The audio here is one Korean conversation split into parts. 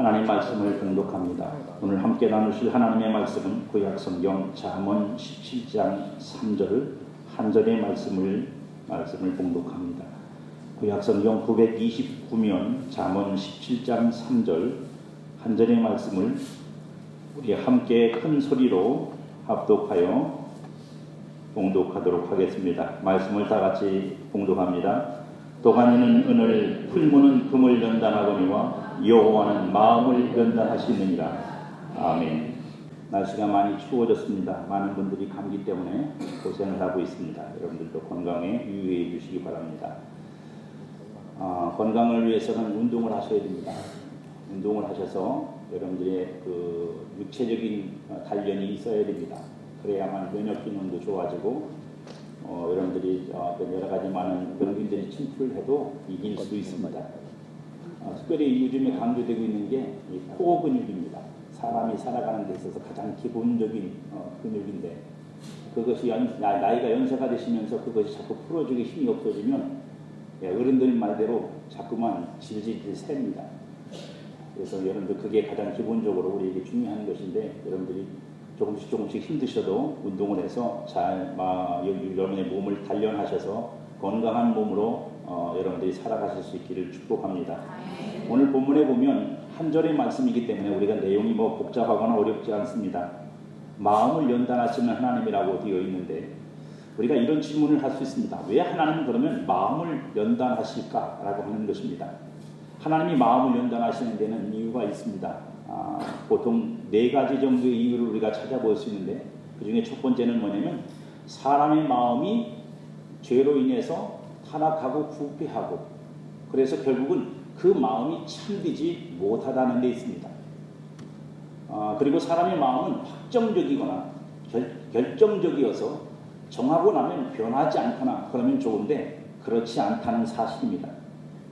하나님 말씀을 봉독합니다. 오늘 함께 나누실 하나님의 말씀은 구약성경 잠언 17장 3절 한 절의 말씀을 봉독합니다. 구약성경 929면 잠언 17장 3절 한 절의 말씀을 우리 함께 큰 소리로 합독하여 봉독하도록 하겠습니다. 말씀을 다 같이 봉독합니다. 도가니는 은을, 풀무는 금을 연단하거니와 여호와는 마음을 연단하시느니라. 아멘. 날씨가 많이 추워졌습니다. 많은 분들이 감기 때문에 고생을 하고 있습니다. 여러분들도 건강에 유의해 주시기 바랍니다. 건강을 위해서는 운동을 하셔야 됩니다. 운동을 하셔서 여러분들의 그 육체적인 단련이 있어야 됩니다. 그래야만 면역 기능도 좋아지고 여러분들이 여러 가지 많은 병균들이 침투를 해도 이길 수 있습니다. 특별히 요즘에 강조되고 있는 게 이 코어 근육입니다. 사람이 살아가는 데 있어서 가장 기본적인 근육인데 그것이 나이가 연세가 되시면서 그것이 자꾸 풀어주기 힘이 없어지면 어른들 말대로 자꾸만 질질 셉니다. 그래서 여러분들 그게 가장 기본적으로 우리에게 중요한 것인데 여러분들이 조금씩 힘드셔도 운동을 해서 잘 여러분의 몸을 단련하셔서 건강한 몸으로 여러분들이 살아가실 수 있기를 축복합니다. 오늘 본문에 보면 한 절의 말씀이기 때문에 우리가 내용이 복잡하거나 어렵지 않습니다. 마음을 연단하시는 하나님이라고 되어 있는데 우리가 이런 질문을 할 수 있습니다. 왜 하나님은 그러면 마음을 연단하실까라고 하는 것입니다. 하나님이 마음을 연단하시는 데는 이유가 있습니다. 보통 4가지 정도의 이유를 우리가 찾아볼 수 있는데 그 중에 첫 번째는 뭐냐면 사람의 마음이 죄로 인해서 타락하고 부패하고 그래서 결국은 그 마음이 참되지 못하다는 데 있습니다. 그리고 사람의 마음은 확정적이거나 결정적이어서 정하고 나면 변하지 않거나 그러면 좋은데 그렇지 않다는 사실입니다.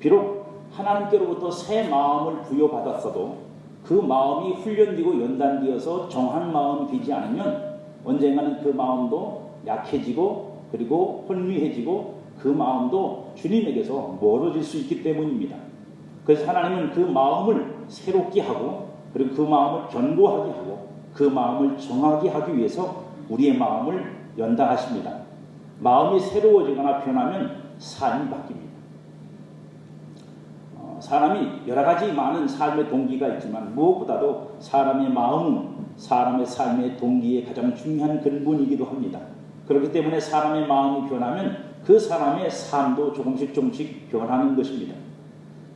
비록 하나님께로부터 새 마음을 부여받았어도 그 마음이 훈련되고 연단되어서 정한 마음이 되지 않으면 언젠가는 그 마음도 약해지고 그리고 혼미해지고 그 마음도 주님에게서 멀어질 수 있기 때문입니다. 그래서 하나님은 그 마음을 새롭게 하고 그리고 그 마음을 견고하게 하고 그 마음을 정하게 하기 위해서 우리의 마음을 연단하십니다. 마음이 새로워지거나 변하면 삶이 바뀝니다. 사람이 여러 가지 많은 삶의 동기가 있지만 무엇보다도 사람의 마음은 사람의 삶의 동기의 가장 중요한 근본이기도 합니다. 그렇기 때문에 사람의 마음이 변하면 그 사람의 삶도 조금씩 변하는 것입니다.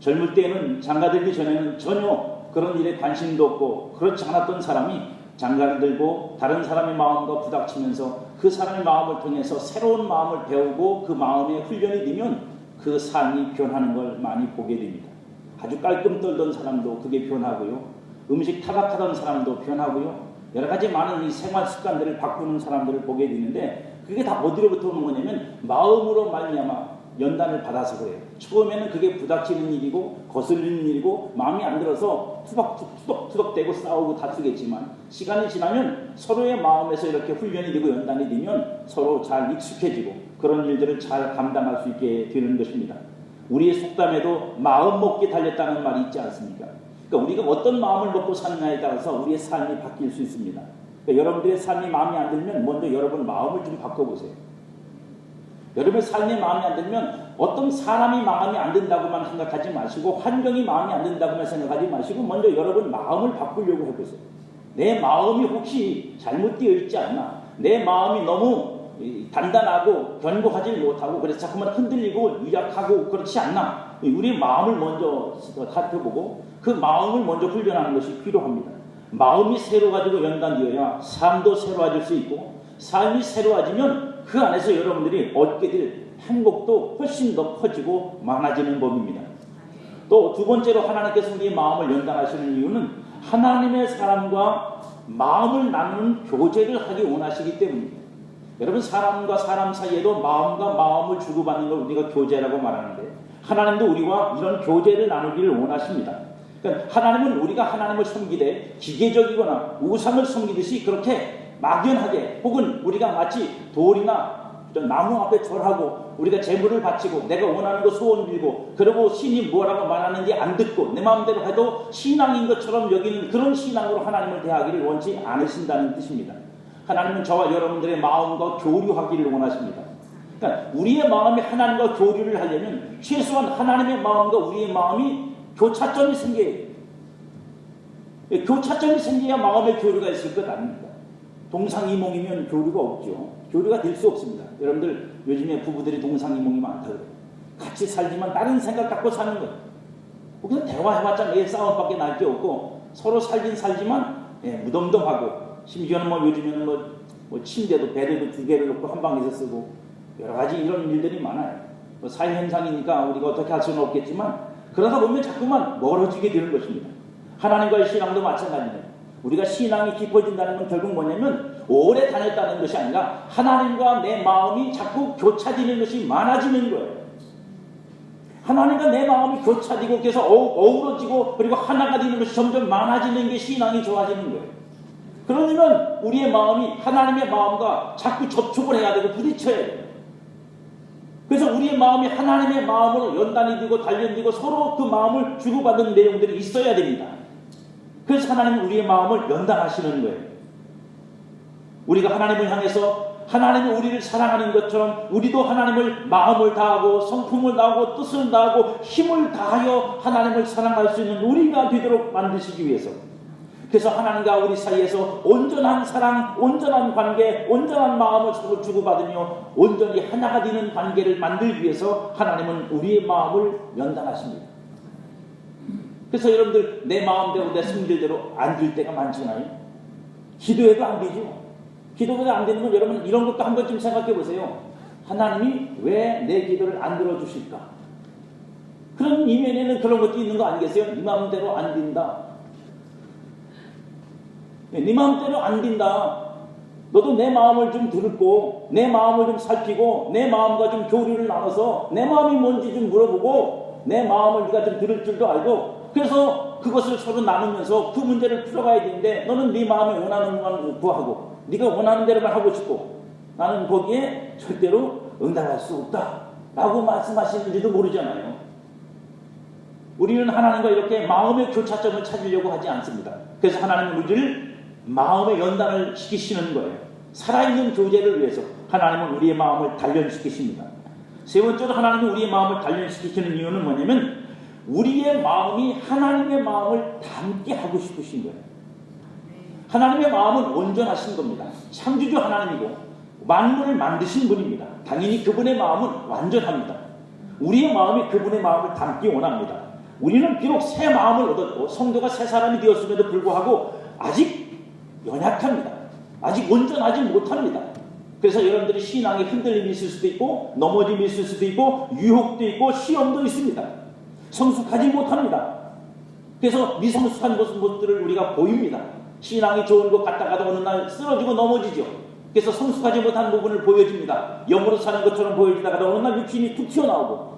젊을 때는 장가들기 전에는 전혀 그런 일에 관심도 없고 그렇지 않았던 사람이 장가를 들고 다른 사람의 마음과 부닥치면서 그 사람의 마음을 통해서 새로운 마음을 배우고 그 마음에 훈련이 되면 그 삶이 변하는 걸 많이 보게 됩니다. 아주 깔끔 떨던 사람도 그게 변하고요. 음식 타박하던 사람도 변하고요. 여러 가지 많은 이 생활 습관들을 바꾸는 사람들을 보게 되는데 그게 다 어디로부터 오는 거냐면 마음으로 말미암아 연단을 받아서 그래요. 처음에는 그게 부닥치는 일이고 거슬리는 일이고 마음이 안 들어서 투덕대고 싸우고 다투겠지만 시간이 지나면 서로의 마음에서 이렇게 훈련이 되고 연단이 되면 서로 잘 익숙해지고 그런 일들을 잘 감당할 수 있게 되는 것입니다. 우리의 속담에도 마음 먹기 달렸다는 말이 있지 않습니까? 그러니까 우리가 어떤 마음을 먹고 사느냐에 따라서 우리의 삶이 바뀔 수 있습니다. 그러니까 여러분들의 삶이 마음에 안 들면 먼저 여러분 마음을 좀 바꿔보세요. 여러분의 삶이 마음에 안 들면 어떤 사람이 마음에 안 든다고만 생각하지 마시고 환경이 마음에 안 든다고만 생각하지 마시고 먼저 여러분 마음을 바꾸려고 해보세요. 내 마음이 혹시 잘못되어 있지 않나? 내 마음이 너무 단단하고 견고하지 못하고 그래서 자꾸만 흔들리고 유약하고 그렇지 않나? 우리의 마음을 먼저 살펴보고 그 마음을 먼저 훈련하는 것이 필요합니다. 마음이 새로워지고 연단되어야 삶도 새로워질 수 있고 삶이 새로워지면 그 안에서 여러분들이 얻게 될 행복도 훨씬 더 커지고 많아지는 법입니다. 또 두 번째로 하나님께서 우리의 마음을 연단하시는 이유는 하나님의 사람과 마음을 나누는 교제를 하기 원하시기 때문입니다. 여러분 사람과 사람 사이에도 마음과 마음을 주고받는 걸 우리가 교제라고 말하는데 하나님도 우리와 이런 교제를 나누기를 원하십니다. 그러니까 하나님은 우리가 하나님을 섬기되 기계적이거나 우상을 섬기듯이 그렇게 막연하게 혹은 우리가 마치 돌이나 나무 앞에 절하고 우리가 제물을 바치고 내가 원하는 거 소원 빌고 그리고 신이 뭐라고 말하는지 안 듣고 내 마음대로 해도 신앙인 것처럼 여기는 그런 신앙으로 하나님을 대하기를 원치 않으신다는 뜻입니다. 하나님은 저와 여러분들의 마음과 교류하기를 원하십니다. 그러니까 우리의 마음이 하나님과 교류를 하려면 최소한 하나님의 마음과 우리의 마음이 교차점이 생겨야 돼요. 교차점이 생겨야 마음의 교류가 있을 것 아닙니까? 동상이몽이면 교류가 없죠. 교류가 될 수 없습니다. 여러분들 요즘에 부부들이 동상이몽이 많다 그래요. 같이 살지만 다른 생각 갖고 사는 거예요. 그냥 대화해봤자 매일 싸움밖에 날 게 없고 서로 살긴 살지만 무덤덤하고 심지어는 요즘에는 침대도 베드도 2개를 놓고 한 방에서 쓰고 여러 가지 이런 일들이 많아요. 사회 현상이니까 우리가 어떻게 할 수는 없겠지만 그러다 보면 자꾸만 멀어지게 되는 것입니다. 하나님과의 신앙도 마찬가지입니다. 우리가 신앙이 깊어진다는 건 결국 뭐냐면 오래 다녔다는 것이 아니라 하나님과 내 마음이 자꾸 교차되는 것이 많아지는 거예요. 하나님과 내 마음이 교차되고 그래서 어우러지고 그리고 하나가 되는 것이 점점 많아지는 게 신앙이 좋아지는 거예요. 그러려면 우리의 마음이 하나님의 마음과 자꾸 접촉을 해야 되고 부딪혀야 돼요. 그래서 우리의 마음이 하나님의 마음으로 연단이 되고 단련되고 서로 그 마음을 주고받는 내용들이 있어야 됩니다. 그래서 하나님은 우리의 마음을 연단하시는 거예요. 우리가 하나님을 향해서 하나님이 우리를 사랑하는 것처럼 우리도 하나님을 마음을 다하고 성품을 다하고 뜻을 다하고 힘을 다하여 하나님을 사랑할 수 있는 우리가 되도록 만드시기 위해서 그래서 하나님과 우리 사이에서 온전한 사랑, 온전한 관계, 온전한 마음을 서로 주고받으며 온전히 하나가 되는 관계를 만들기 위해서 하나님은 우리의 마음을 연단하십니다. 그래서 여러분들 내 마음대로 내 성질대로 안 될 때가 많잖아요. 기도해도 안 되죠. 기도해도 안 되는 건 여러분 이런 것도 한 번쯤 생각해 보세요. 하나님이 왜 내 기도를 안 들어주실까? 그런 이면에는 그런 것도 있는 거 아니겠어요? 네 마음대로 안 된다. 네 마음대로 안 된다. 너도 내 마음을 좀 들고 내 마음을 좀 살피고 내 마음과 좀 교류를 나눠서 내 마음이 뭔지 좀 물어보고 내 마음을 네가 좀 들을 줄도 알고 그래서 그것을 서로 나누면서 그 문제를 풀어가야 되는데 너는 네 마음에 원하는 것만 구하고 네가 원하는 대로만 하고 싶고 나는 거기에 절대로 응답할 수 없다 라고 말씀하시는지도 모르잖아요. 우리는 하나님과 이렇게 마음의 교차점을 찾으려고 하지 않습니다. 그래서 하나님은 우리를 마음의 연단을 시키시는 거예요. 살아있는 교제를 위해서 하나님은 우리의 마음을 단련시키십니다. 세 번째로 하나님은 우리의 마음을 단련시키시는 이유는 뭐냐면 우리의 마음이 하나님의 마음을 닮게 하고 싶으신 거예요. 하나님의 마음은 온전하신 겁니다. 창조주 하나님이고 만물을 만드신 분입니다. 당연히 그분의 마음은 완전합니다. 우리의 마음이 그분의 마음을 닮기 원합니다. 우리는 비록 새 마음을 얻었고 성도가 새 사람이 되었음에도 불구하고 아직 연약합니다. 아직 온전하지 못합니다. 그래서 여러분들이 신앙에 흔들림이 있을 수도 있고 넘어짐이 있을 수도 있고 유혹도 있고 시험도 있습니다. 성숙하지 못합니다. 그래서 미성숙한 모습들을 우리가 보입니다. 신앙이 좋은 것 같다가도 어느 날 쓰러지고 넘어지죠. 그래서 성숙하지 못한 부분을 보여줍니다. 영으로 사는 것처럼 보여지다가도 어느 날 육신이 툭 튀어나오고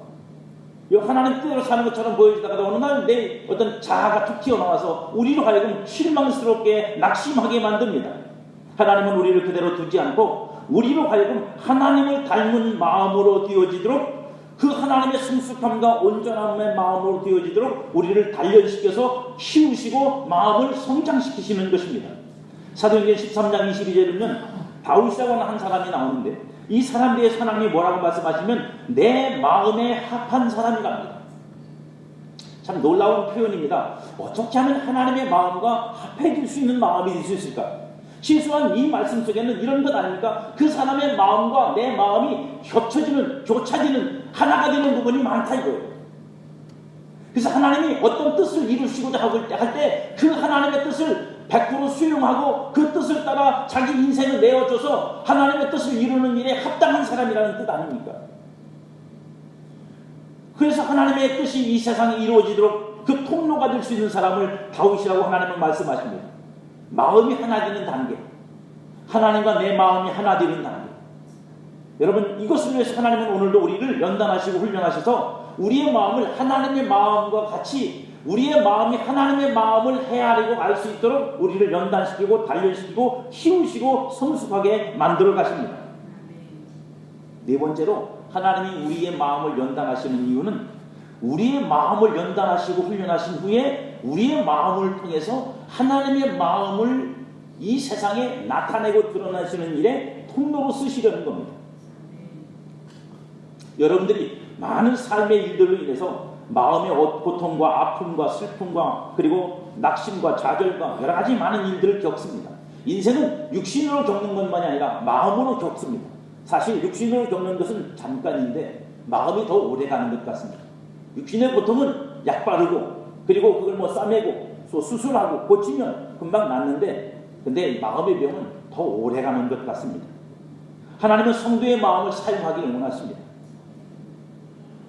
하나님 뜻대로 사는 것처럼 보여지다가도 어느 날 내 어떤 자아가 툭 튀어나와서 우리로 하여금 실망스럽게 낙심하게 만듭니다. 하나님은 우리를 그대로 두지 않고 우리로 하여금 하나님을 닮은 마음으로 되어지도록 그 하나님의 성숙함과 온전함의 마음으로 되어지도록 우리를 단련시켜서 키우시고 마음을 성장시키시는 것입니다. 사도행전 13장 22절에는 바울이라고 하는 한 사람이 나오는데 이 사람에 대해서 하나님이 뭐라고 말씀하시면 내 마음에 합한 사람이랍니다. 참 놀라운 표현입니다. 어떻게 하면 하나님의 마음과 합해질 수 있는 마음이 될 수 있을까? 최소한 이 말씀 속에는 이런 것 아닙니까? 그 사람의 마음과 내 마음이 겹쳐지는, 교차되는, 하나가 되는 부분이 많다 이거예요. 그래서 하나님이 어떤 뜻을 이루시고자 할 때 그 하나님의 뜻을 100% 수용하고 그 뜻을 따라 자기 인생을 내어줘서 하나님의 뜻을 이루는 일에 합당한 사람이라는 뜻 아닙니까? 그래서 하나님의 뜻이 이 세상에 이루어지도록 그 통로가 될 수 있는 사람을 다윗이라고 하나님은 말씀하십니다. 마음이 하나 되는 단계, 하나님과 내 마음이 하나 되는 단계. 여러분 이것을 위해서 하나님은 오늘도 우리를 연단하시고 훈련하셔서 우리의 마음을 하나님의 마음과 같이 우리의 마음이 하나님의 마음을 헤아리고 알 수 있도록 우리를 연단시키고 단련시키고 키우시고 성숙하게 만들어 가십니다. 네 번째로 하나님이 우리의 마음을 연단하시는 이유는 우리의 마음을 연단하시고 훈련하신 후에 우리의 마음을 통해서 하나님의 마음을 이 세상에 나타내고 드러나시는 일에 통로로 쓰시려는 겁니다. 여러분들이 많은 삶의 일들로 인해서 마음의 고통과 아픔과 슬픔과 그리고 낙심과 좌절과 여러 가지 많은 일들을 겪습니다. 인생은 육신으로 겪는 것만이 아니라 마음으로 겪습니다. 사실 육신으로 겪는 것은 잠깐인데 마음이 더 오래 가는 것 같습니다. 육신의 고통은 약 바르고 그리고 그걸 뭐 싸매고 수술하고 고치면 금방 낫는데 근데 마음의 병은 더 오래 가는 것 같습니다. 하나님은 성도의 마음을 사용하기 원하십니다.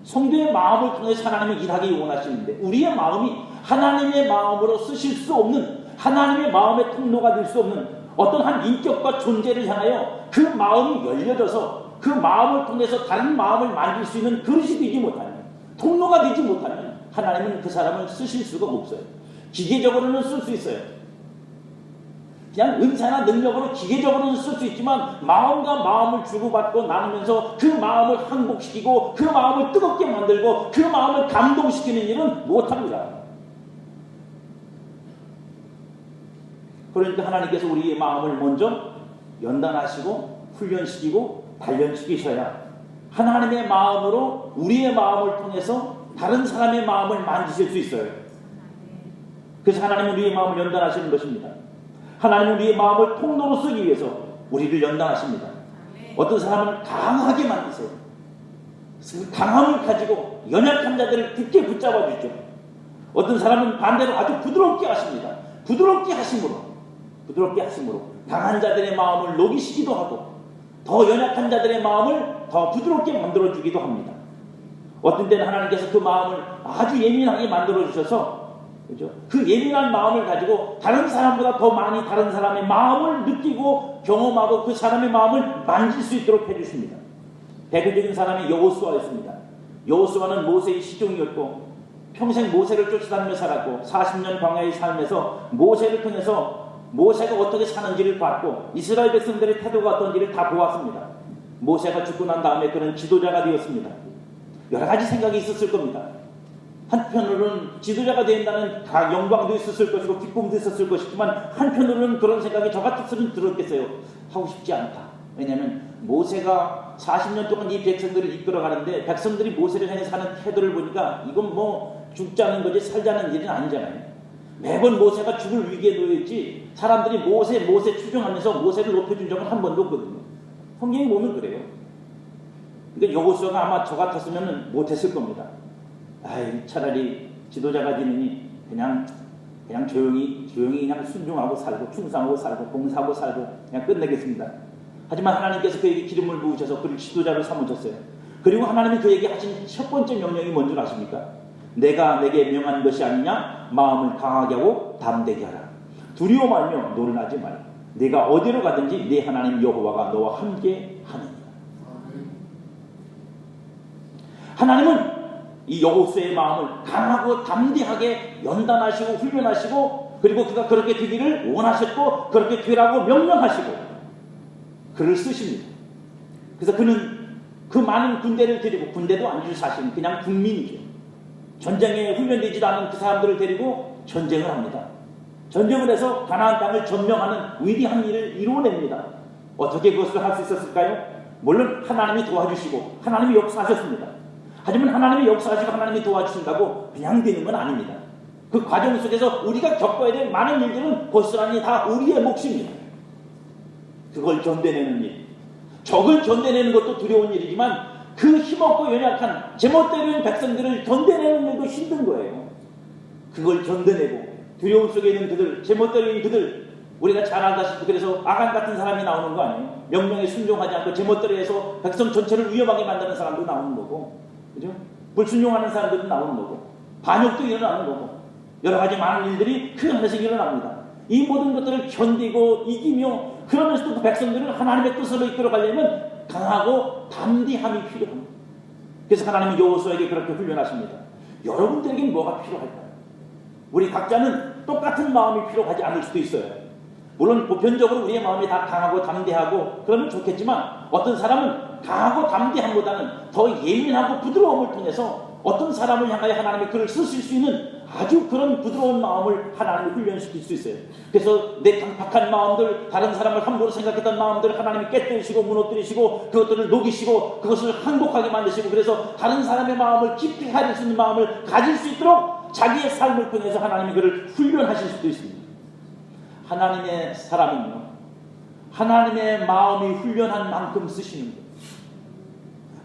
성도의 마음을 통해서 하나님은 일하기 원하시는데 우리의 마음이 하나님의 마음으로 쓰실 수 없는 하나님의 마음의 통로가 될 수 없는 어떤 한 인격과 존재를 향하여 그 마음이 열려져서 그 마음을 통해서 다른 마음을 만질 수 있는 그릇이 되지 못하면 통로가 되지 못하면 하나님은 그 사람을 쓰실 수가 없어요. 기계적으로는 쓸 수 있어요. 그냥 은사나 능력으로 기계적으로는 쓸 수 있지만 마음과 마음을 주고받고 나누면서 그 마음을 항복시키고 그 마음을 뜨겁게 만들고 그 마음을 감동시키는 일은 못합니다. 그러니까 하나님께서 우리의 마음을 먼저 연단하시고 훈련시키고 단련시키셔야 하나님의 마음으로 우리의 마음을 통해서 다른 사람의 마음을 만지실 수 있어요. 그래서 하나님은 우리의 마음을 연단하시는 것입니다. 하나님은 우리의 마음을 통로로 쓰기 위해서 우리를 연단하십니다. 어떤 사람은 강하게 만드세요. 강함을 가지고 연약한 자들을 굳게 붙잡아 주죠. 어떤 사람은 반대로 아주 부드럽게 하십니다. 부드럽게 하심으로 강한 자들의 마음을 녹이시기도 하고 더 연약한 자들의 마음을 더 부드럽게 만들어주기도 합니다. 어떤 때는 하나님께서 그 마음을 아주 예민하게 만들어주셔서 그렇죠? 그 예민한 마음을 가지고 다른 사람보다 더 많이 다른 사람의 마음을 느끼고 경험하고 그 사람의 마음을 만질 수 있도록 해주십니다. 대표적인 사람이 여호수아였습니다. 여호수아는 모세의 시종이었고 평생 모세를 쫓아다니며 살았고 40년 광야의 삶에서 모세를 통해서 모세가 어떻게 사는지를 봤고 이스라엘 백성들의 태도가 어떤지를 다 보았습니다. 모세가 죽고 난 다음에 그는 지도자가 되었습니다. 여러 가지 생각이 있었을 겁니다. 한편으로는 지도자가 된다는 영광도 있었을 것이고 기쁨도 있었을 것이지만 한편으로는 그런 생각이 저 같았으면 들었겠어요. 하고 싶지 않다. 왜냐하면 모세가 40년 동안 이 백성들을 이끌어가는데 백성들이 모세를 향해서 하는 태도를 보니까 이건 뭐 죽자는 거지 살자는 일은 아니잖아요. 매번 모세가 죽을 위기에 놓여있지 사람들이 모세 추종하면서 모세를 높여준 적은 한 번도 없거든요. 성경이 보면 그래요. 그러니까 여호수아가 아마 저 같았으면 못했을 겁니다. 차라리 지도자가 되느니 그냥 조용히 그냥 순종하고 살고 충성하고 살고 봉사하고 살고 그냥 끝내겠습니다. 하지만 하나님께서 그에게 기름을 부으셔서 그를 지도자로 삼으셨어요. 그리고 하나님이 그에게 하신 첫 번째 명령이 뭔지 아십니까? 내가 내게 명한 것이 아니냐? 마음을 강하게 하고 담대게 하라. 두려워 말며 놀라지 말라. 네가 어디로 가든지 네 하나님 여호와가 너와 함께 하느니라. 하나님은 이 여호수아의 마음을 강하고 담대하게 연단하시고 훈련하시고 그리고 그가 그렇게 되기를 원하셨고 그렇게 되라고 명령하시고 그를 쓰십니다. 그래서 그는 그 많은 군대를 데리고 군대도 아니죠. 사실은 그냥 국민이죠. 전쟁에 훈련되지도 않은 그 사람들을 데리고 전쟁을 합니다. 전쟁을 해서 가나안 땅을 점령하는 위대한 일을 이루어냅니다. 어떻게 그것을 할 수 있었을까요? 물론 하나님이 도와주시고 하나님이 역사하셨습니다. 하지만 하나님이 역사하시고 하나님이 도와주신다고 그냥 되는 건 아닙니다. 그 과정 속에서 우리가 겪어야 될 많은 일들은 고스란히 다 우리의 몫입니다. 그걸 견뎌내는 일. 적을 견뎌내는 것도 두려운 일이지만 그 힘없고 연약한 제멋대로인 백성들을 견뎌내는 일도 힘든 거예요. 그걸 견뎌내고 두려움 속에 있는 그들, 제멋대로인 그들, 우리가 잘 알다시피 그래서 아간 같은 사람이 나오는 거 아니에요? 명령에 순종하지 않고 제멋대로 해서 백성 전체를 위험하게 만드는 사람도 나오는 거고, 그죠? 불순종하는 사람들도 나오는 거고, 반역도 일어나는 거고, 여러 가지 많은 일들이 그 안에서 일어납니다. 이 모든 것들을 견디고 이기며 그러면서도 그 백성들을 하나님의 뜻으로 이끌어가려면 강하고 담대함이 필요합니다. 그래서 하나님은 여호수아에게 그렇게 훈련하십니다. 여러분들에게는 뭐가 필요할까요? 우리 각자는 똑같은 마음이 필요하지 않을 수도 있어요. 물론 보편적으로 우리의 마음이 다 강하고 담대하고 그러면 좋겠지만 어떤 사람은 강하고 담대함보다는 더 예민하고 부드러움을 통해서 어떤 사람을 향하여 하나님의 글을 쓰실 수 있는 아주 그런 부드러운 마음을 하나님이 훈련시킬 수 있어요. 그래서 내 강팍한 마음들, 다른 사람을 함부로 생각했던 마음들을 하나님이 깨뜨리시고 무너뜨리시고 그것들을 녹이시고 그것을 행복하게 만드시고, 그래서 다른 사람의 마음을 깊이 가질 수 있는 마음을 가질 수 있도록 자기의 삶을 통해서 하나님이 그를 훈련하실 수도 있습니다. 하나님의 사람은요, 하나님의 마음이 훈련한 만큼 쓰시는 거예요.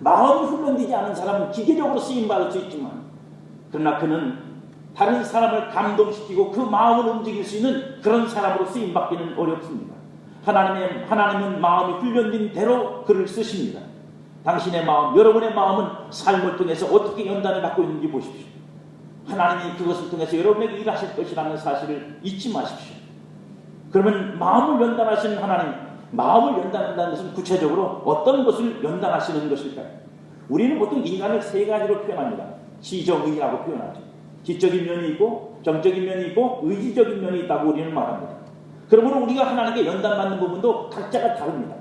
마음이 훈련되지 않은 사람은 기계적으로 쓰임받을 수 있지만, 그러나 그는 다른 사람을 감동시키고 그 마음을 움직일 수 있는 그런 사람으로 쓰임받기는 어렵습니다. 하나님은 마음이 훈련된 대로 그를 쓰십니다. 당신의 마음, 여러분의 마음은 삶을 통해서 어떻게 연단을 받고 있는지 보십시오. 하나님이 그것을 통해서 여러분에게 일하실 것이라는 사실을 잊지 마십시오. 그러면 마음을 연단하시는 하나님, 마음을 연단한다는 것은 구체적으로 어떤 것을 연단하시는 것일까요? 우리는 보통 인간을 세 가지로 표현합니다. 지정의라고 표현하죠. 지적인 면이 있고 정적인 면이 있고 의지적인 면이 있다고 우리는 말합니다. 그러므로 우리가 하나님께 연단받는 부분도 각자가 다릅니다.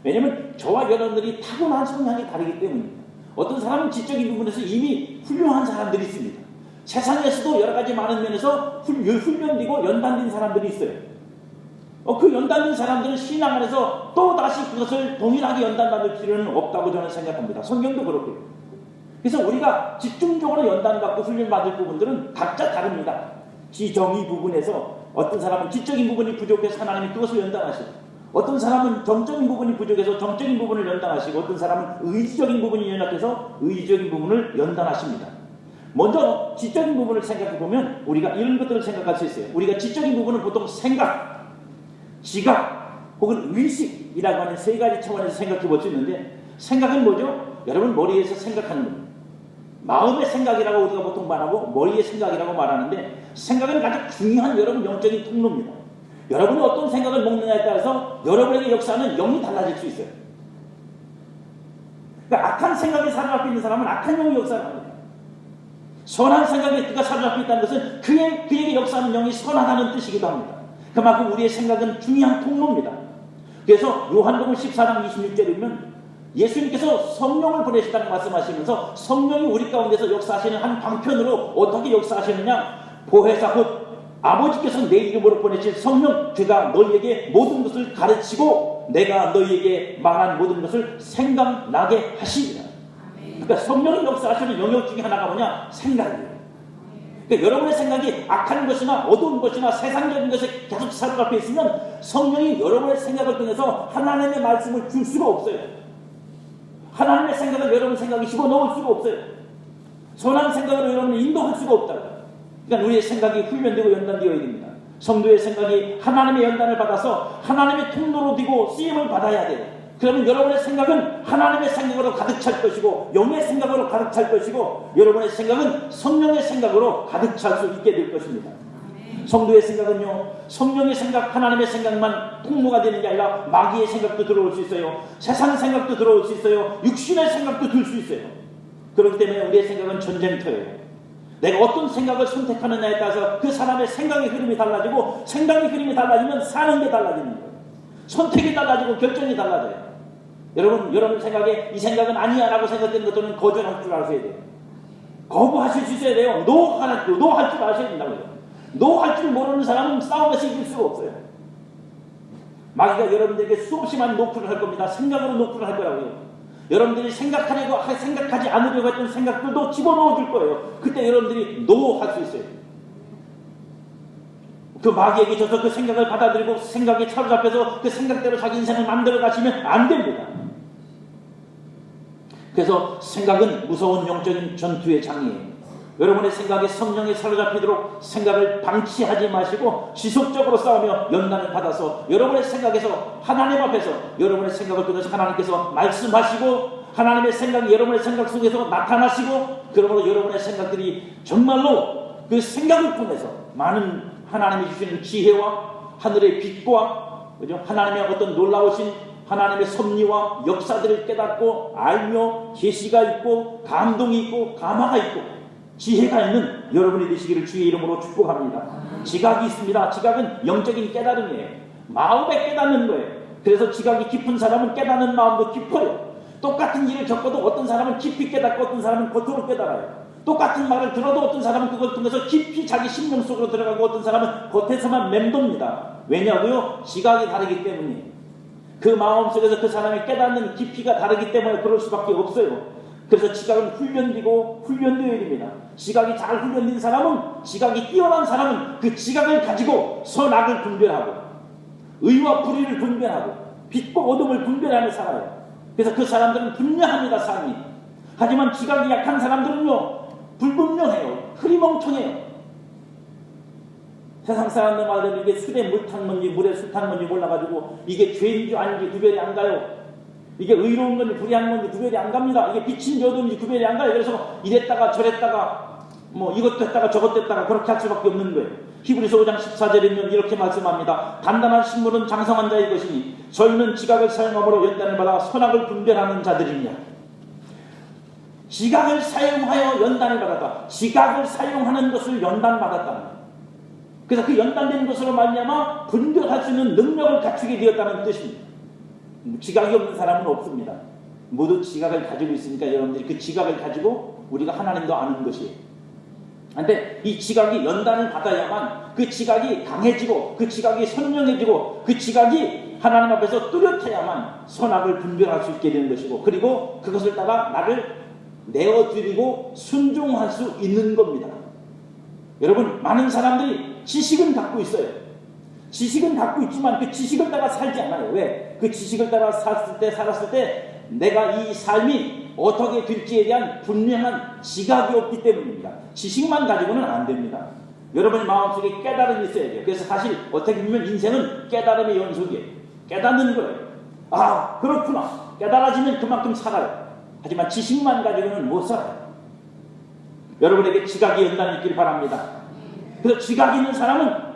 왜냐하면 저와 여러분들이 타고난 성향이 다르기 때문입니다. 어떤 사람은 지적인 부분에서 이미 훌륭한 사람들이 있습니다. 세상에서도 여러 가지 많은 면에서 훈련되고 연단된 사람들이 있어요. 그 연단된 사람들은 신앙 안에서 또 다시 그것을 동일하게 연단받을 필요는 없다고 저는 생각합니다. 성경도 그렇고요. 그래서 우리가 집중적으로 연단받고 훈련받을 부분들은 각자 다릅니다. 지정의 부분에서 어떤 사람은 지적인 부분이 부족해서 하나님이 그것을 연단하시고, 어떤 사람은 정적인 부분이 부족해서 정적인 부분을 연단하시고, 어떤 사람은 의지적인 부분이 연약해서 의지적인 부분을 연단하십니다. 먼저 지적인 부분을 생각해보면 우리가 이런 것들을 생각할 수 있어요. 우리가 지적인 부분은 보통 생각, 지각 혹은 의식이라고 하는 세 가지 차원에서 생각해 볼 수 있는데, 생각은 뭐죠? 여러분 머리에서 생각하는 겁니다. 마음의 생각이라고 우리가 보통 말하고 머리의 생각이라고 말하는데, 생각은 가장 중요한 여러분 영적인 통로입니다. 여러분이 어떤 생각을 먹느냐에 따라서 여러분에게 역사하는 영이 달라질 수 있어요. 그러니까 악한 생각에 사로잡혀 있는 사람은 악한 영이 역사를 합니다. 선한 생각에 그가 사로잡혀 있다는 것은 그에게 역사하는 영이 선하다는 뜻이기도 합니다. 그만큼 우리의 생각은 중요한 통로입니다. 그래서 요한복음 14장 26절에 보면 예수님께서 성령을 보내시다고 말씀하시면서 성령이 우리 가운데서 역사하시는 한 방편으로 어떻게 역사하시느냐, 보혜사 곧 아버지께서 내 이름으로 보내실 성령, 그가 너희에게 모든 것을 가르치고 내가 너희에게 말한 모든 것을 생각나게 하시리라. 그러니까 성령이 역사하시는 영역 중에 하나가 뭐냐? 생각이에요. 그러니까 여러분의 생각이 악한 것이나 어두운 것이나 세상적인 것에 계속 사로잡혀 있으면 성령이 여러분의 생각을 통해서 하나님의 말씀을 줄 수가 없어요. 하나님의 생각을 여러분 생각이 집어넣을 수가 없어요. 선한 생각으로 여러분을 인도할 수가 없다고. 그러니까 우리의 생각이 훈련되고 연단되어야 됩니다. 성도의 생각이 하나님의 연단을 받아서 하나님의 통로로 되고 쓰임을 받아야 돼요. 그러면 여러분의 생각은 하나님의 생각으로 가득 찰 것이고 영의 생각으로 가득 찰 것이고 여러분의 생각은 성령의 생각으로 가득 찰 수 있게 될 것입니다. 성도의 생각은요, 성령의 생각, 하나님의 생각만 통로가 되는 게 아니라 마귀의 생각도 들어올 수 있어요. 세상 생각도 들어올 수 있어요. 육신의 생각도 들 수 있어요. 그렇기 때문에 우리의 생각은 전쟁터예요. 내가 어떤 생각을 선택하느냐에 따라서 그 사람의 생각의 흐름이 달라지고, 생각의 흐름이 달라지면 사는 게 달라지는 거예요. 선택이 달라지고 결정이 달라져요. 여러분 생각에 이 생각은 아니야 라고 생각되는 것들은 거절할 줄 아셔야 돼요. 거부하실 수 있어야 돼요. 노할 줄 아셔야 된다고요. 노할 줄 모르는 사람은 싸움에서 이길 수가 없어요. 마귀가 여러분들에게 수없이 많은 노크를 할 겁니다. 생각으로 노크를 할 거라고요. 여러분들이 생각하지 않으려고 했던 생각들도 집어넣어 줄 거예요. 그때 여러분들이 노할 수 있어요. 그 마귀에게 져서 그 생각을 받아들이고 생각에 사로잡혀서 그 생각대로 자기 인생을 만들어 가시면 안 됩니다. 그래서 생각은 무서운 영적인 전투의 장이에요. 여러분의 생각에 성령이 사로잡히도록 생각을 방치하지 마시고 지속적으로 싸우며 연단을 받아서 여러분의 생각에서 하나님 앞에서 여러분의 생각을 통해서 하나님께서 말씀하시고 하나님의 생각이 여러분의 생각 속에서 나타나시고, 그러므로 여러분의 생각들이 정말로 그 생각을 통해서 많은 하나님이 주시는 지혜와 하늘의 빛과 하나님의 어떤 놀라우신 하나님의 섭리와 역사들을 깨닫고 알며 계시가 있고 감동이 있고 감화가 있고 지혜가 있는 여러분이 되시기를 주의 이름으로 축복합니다. 지각이 있습니다. 지각은 영적인 깨달음이에요. 마음에 깨닫는 거예요. 그래서 지각이 깊은 사람은 깨닫는 마음도 깊어요. 똑같은 일을 겪어도 어떤 사람은 깊이 깨닫고 어떤 사람은 겉으로 깨달아요. 똑같은 말을 들어도 어떤 사람은 그걸 통해서 깊이 자기 심령 속으로 들어가고 어떤 사람은 겉에서만 맴돕니다. 왜냐고요? 지각이 다르기 때문이에요. 그 마음속에서 그 사람이 깨닫는 깊이가 다르기 때문에 그럴 수밖에 없어요. 그래서 지각은 훈련되고 훈련되어야 됩니다. 지각이 잘 훈련된 사람은, 지각이 뛰어난 사람은 그 지각을 가지고 선악을 분별하고 의와 불의를 분별하고 빛과 어둠을 분별하며 살아요. 그래서 그 사람들은 분명합니다, 삶이. 하지만 지각이 약한 사람들은요, 불분명해요. 흐리멍청해요. 세상 사람들 말대로 이게 술에 물 탄 건지 물에 술 탄 건지 몰라가지고 이게 죄인지 아닌지 구별이 안 가요. 이게 의로운 건지 불의한 건지 구별이 안 갑니다. 이게 빛인지 어둠인지 구별이 안 가요. 그래서 이랬다가 저랬다가 뭐 이것도 했다가 저것도 했다가 그렇게 할 수밖에 없는 거예요. 히브리서 5장 14절이면 이렇게 말씀합니다. 단단한 식물은 장성한 자의 것이니 저희는 지각을 사용함으로 연단을 받아 선악을 분별하는 자들이냐. 지각을 사용하여 연단을 받았다. 지각을 사용하는 것을 연단받았다는 거예요. 그래서 그 연단된 것으로 말미암아 분별할 수 있는 능력을 갖추게 되었다는 뜻입니다. 지각이 없는 사람은 없습니다. 모두 지각을 가지고 있으니까 여러분들이 그 지각을 가지고 우리가 하나님도 아는 것이에요. 그런데 이 지각이 연단을 받아야만 그 지각이 강해지고 그 지각이 선명해지고 그 지각이 하나님 앞에서 뚜렷해야만 선악을 분별할 수 있게 되는 것이고, 그리고 그것을 따라 나를 내어드리고 순종할 수 있는 겁니다. 여러분, 많은 사람들이 지식은 갖고 있어요. 지식은 갖고 있지만 그 지식을 따라 살지 않아요. 왜? 그 지식을 따라 살았을 때 내가 이 삶이 어떻게 될지에 대한 분명한 지각이 없기 때문입니다. 지식만 가지고는 안 됩니다. 여러분의 마음속에 깨달음이 있어야 돼요. 그래서 사실 어떻게 보면 인생은 깨달음의 연속이에요. 깨닫는 거예요. 아, 그렇구나. 깨달아지면 그만큼 살아요. 하지만 지식만 가지고는 못 살아요. 여러분에게 지각이 연단이 있길 바랍니다. 그래서 지각이 있는 사람은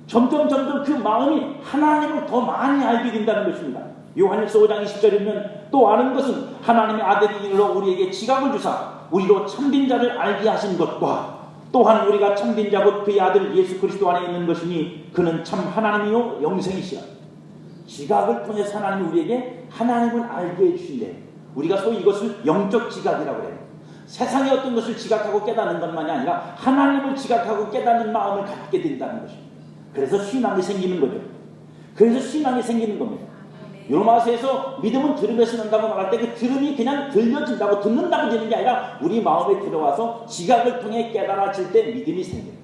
점점 그 마음이 하나님을 더 많이 알게 된다는 것입니다. 요한일서 5장 20절이면 또 아는 것은 하나님의 아들이 이르러 우리에게 지각을 주사 우리로 참된 자를 알게 하신 것과 또한 우리가 참된 자 곧 그의 아들 예수 그리스도 안에 있는 것이니 그는 참 하나님이요 영생이시라. 지각을 통해서 하나님이 우리에게 하나님을 알게 해주신대. 우리가 소위 이것을 영적 지각이라고 해요. 세상의 어떤 것을 지각하고 깨닫는 것만이 아니라 하나님을 지각하고 깨닫는 마음을 갖게 된다는 것입니다. 그래서 신앙이 생기는 거죠. 그래서 신앙이 생기는 겁니다. 로마서에서 믿음은 들음에서 난다고 말할 때 그 들음이 그냥 들려진다고 듣는다고 되는 게 아니라 우리 마음에 들어와서 지각을 통해 깨달아질 때 믿음이 생겨요.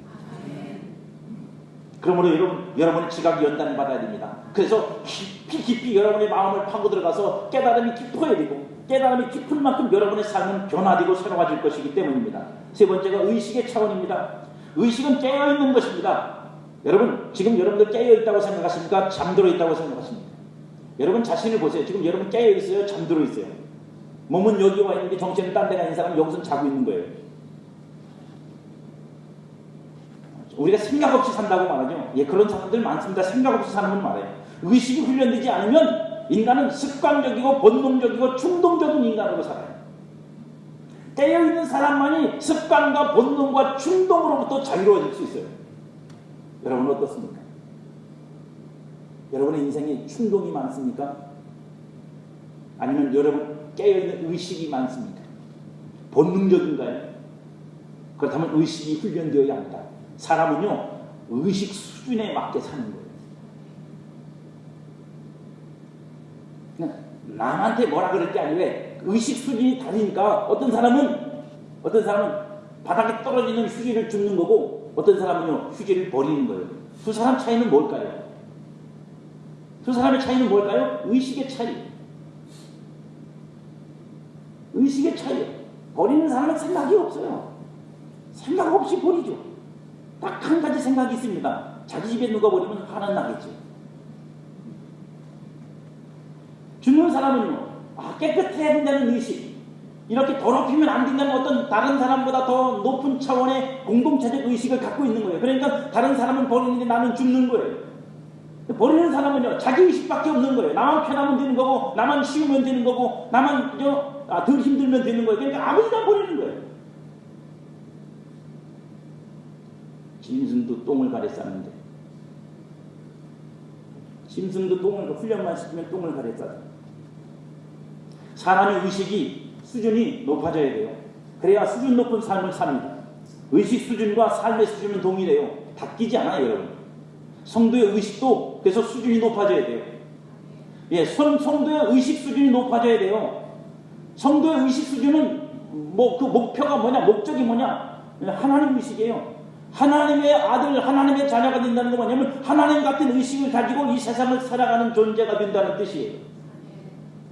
그러므로 여러분의 지각이 연단을 받아야 됩니다. 그래서 깊이 여러분의 마음을 파고 들어가서 깨달음이 깊어야 되고, 깨달음이 깊을 만큼 여러분의 삶은 변화되고 새로워질 것이기 때문입니다. 세 번째가 의식의 차원입니다. 의식은 깨어있는 것입니다. 여러분, 지금 여러분들 깨어있다고 생각하십니까? 잠들어 있다고 생각하십니까? 여러분 자신을 보세요. 지금 여러분 깨어있어요? 잠들어 있어요? 몸은 여기 와 있는데 정신은 딴 데 가 있는 사람은 여기서 자고 있는 거예요. 우리가 생각 없이 산다고 말하죠. 예, 그런 사람들 많습니다. 생각 없이 사는 분 말해요. 의식이 훈련되지 않으면 인간은 습관적이고 본능적이고 충동적인 인간으로 살아요. 깨어있는 사람만이 습관과 본능과 충동으로부터 자유로워질 수 있어요. 여러분은 어떻습니까? 여러분의 인생에 충동이 많습니까? 아니면 여러분 깨어있는 의식이 많습니까? 본능적인가요? 그렇다면 의식이 훈련되어야 합니다. 사람은요, 의식 수준에 맞게 사는 거예요. 그냥 남한테 뭐라 그럴 게 아니라 의식 수준이 다르니까 어떤 사람은 바닥에 떨어지는 휴지를 줍는 거고 어떤 사람은요, 휴지를 버리는 거예요. 두 사람 차이는 뭘까요? 두 사람의 차이는 뭘까요? 의식의 차이. 의식의 차이요. 버리는 사람은 생각이 없어요. 생각 없이 버리죠. 딱 한 가지 생각이 있습니다. 자기 집에 누가 버리면 화는 나겠죠. 죽는 사람은요, 깨끗해야 된다는 의식, 이렇게 더럽히면 안 된다는 어떤 다른 사람보다 더 높은 차원의 공동체적 의식을 갖고 있는 거예요. 그러니까 다른 사람은 버리는데 나는 죽는 거예요. 버리는 사람은요, 자기 의식밖에 없는 거예요. 나만 편하면 되는 거고, 나만 쉬우면 되는 거고, 나만 덜 힘들면 되는 거예요. 그러니까 아무데나 버리는 거예요. 짐승도 똥을 가래 싸는데, 짐승도 똥을 훈련만 시키면 똥을 가래 싸죠. 사람의 의식이 수준이 높아져야 돼요. 그래야 수준 높은 삶을 삽니다. 의식 수준과 삶의 수준은 동일해요. 바뀌지 않아요, 여러분. 성도의 의식도 그래서 수준이 높아져야 돼요. 예, 성도의 의식 수준이 높아져야 돼요. 성도의 의식 수준은 그 목표가 뭐냐, 목적이 뭐냐, 하나님 의식이에요. 하나님의 아들, 하나님의 자녀가 된다는 건 뭐냐면 하나님 같은 의식을 가지고 이 세상을 살아가는 존재가 된다는 뜻이에요.